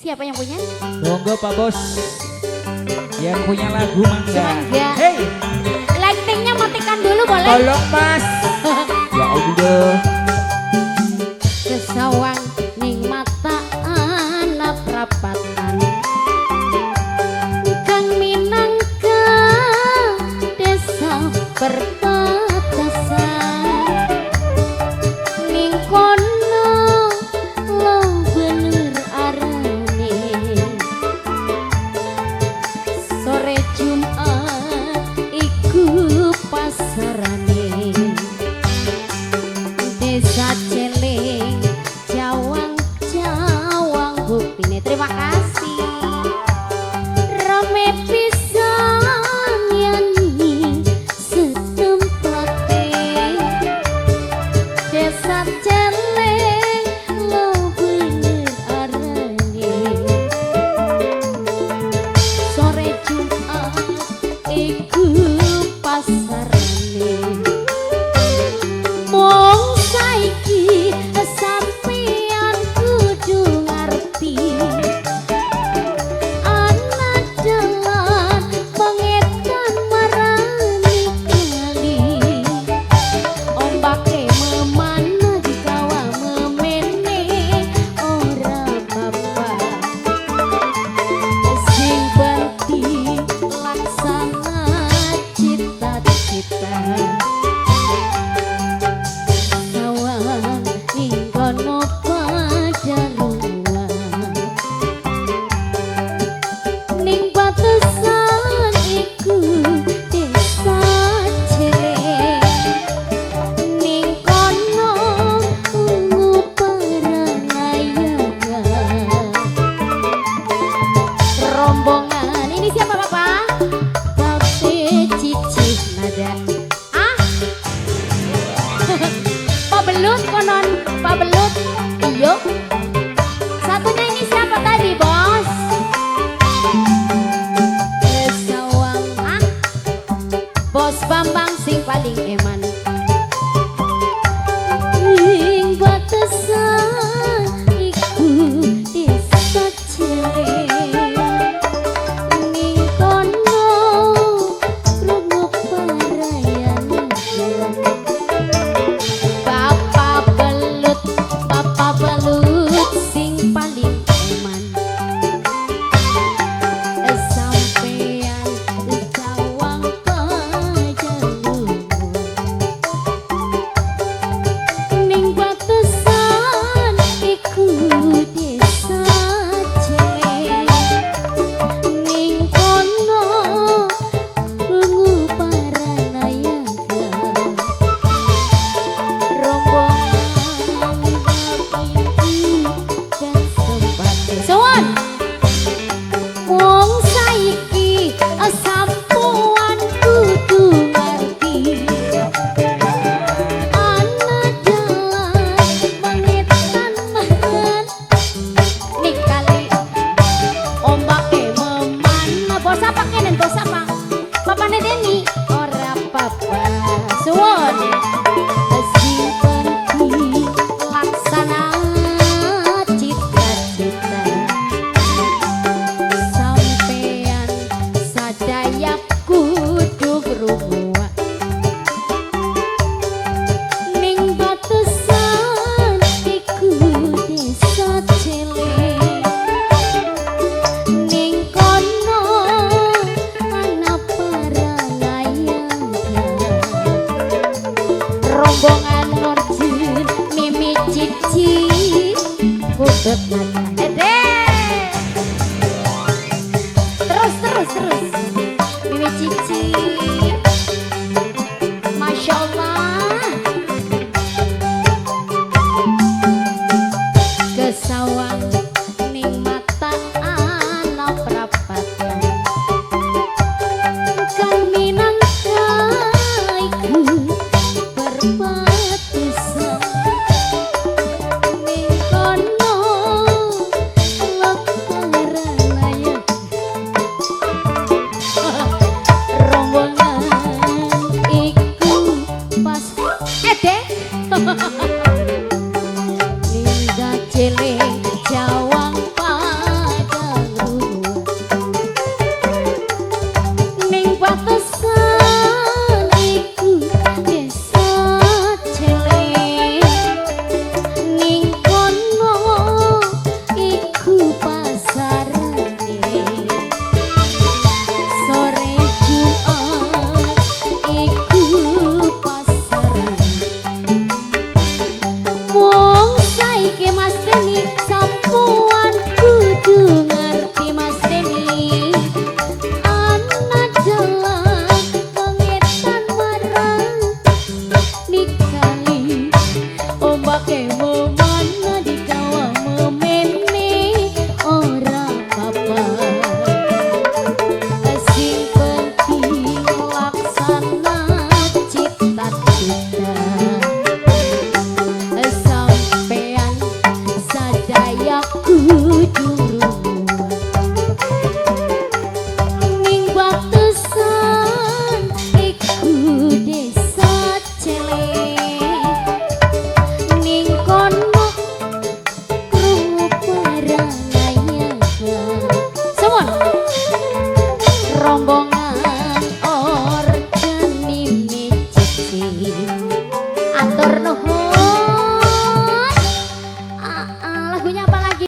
Siapa yang punya? Monggo Pak Bos. Yang punya lagu Mangga. Mangga. Hey, Lightingnya matikan dulu boleh? tolong Mas. Ya Allah. Kesawang ning mata anak prapatan kang minangka desa perbatasan ning kono lo bener arane sore Jumat iku pasarane desa Celing Jawang Jawang buktine. Terima kasih rame pisan yani setempate desa Celing lo bener arane sore Jumat iku pasarane mong saiki sampeyan kudu ngerti ana dalan pengetan marani kali ombake memana di kawah memene ora apa-apa sing penting laksana cita-cita sawang ing kono padaluan ning batesan iku desa Celing ning kono ungu perangayangan rombongan ini siapa Bapak? Kafe Cicih Nada. Ah, Pak Belut konon, Pak Belut. Iyo. Satunya ini siapa tadi, Bos? Kesawang. Ah, Bos Bambang sing paling eman. Ing batesan iku desa Celing ning kono krungu parayan Bapak Belut sing paling eman sampeyan Jawang Padaluan ning batesan iku desa Celing ning kono ungu paranayaga rombongan babi dan sempate sowan wong saiki sampuan kudu ngerti ana dalan mengetan mahan ning kali ombake memana. Bos apa kenen bos apa? Papane Deni ora apa-apa suwun sing penting laksana cita-cita sampeyan sadaya kudu berubah ning batesan iku desa Celing ning kono ana paralayang rombongan Nurjin Mimi Cici kudut nada terus Mimi Cici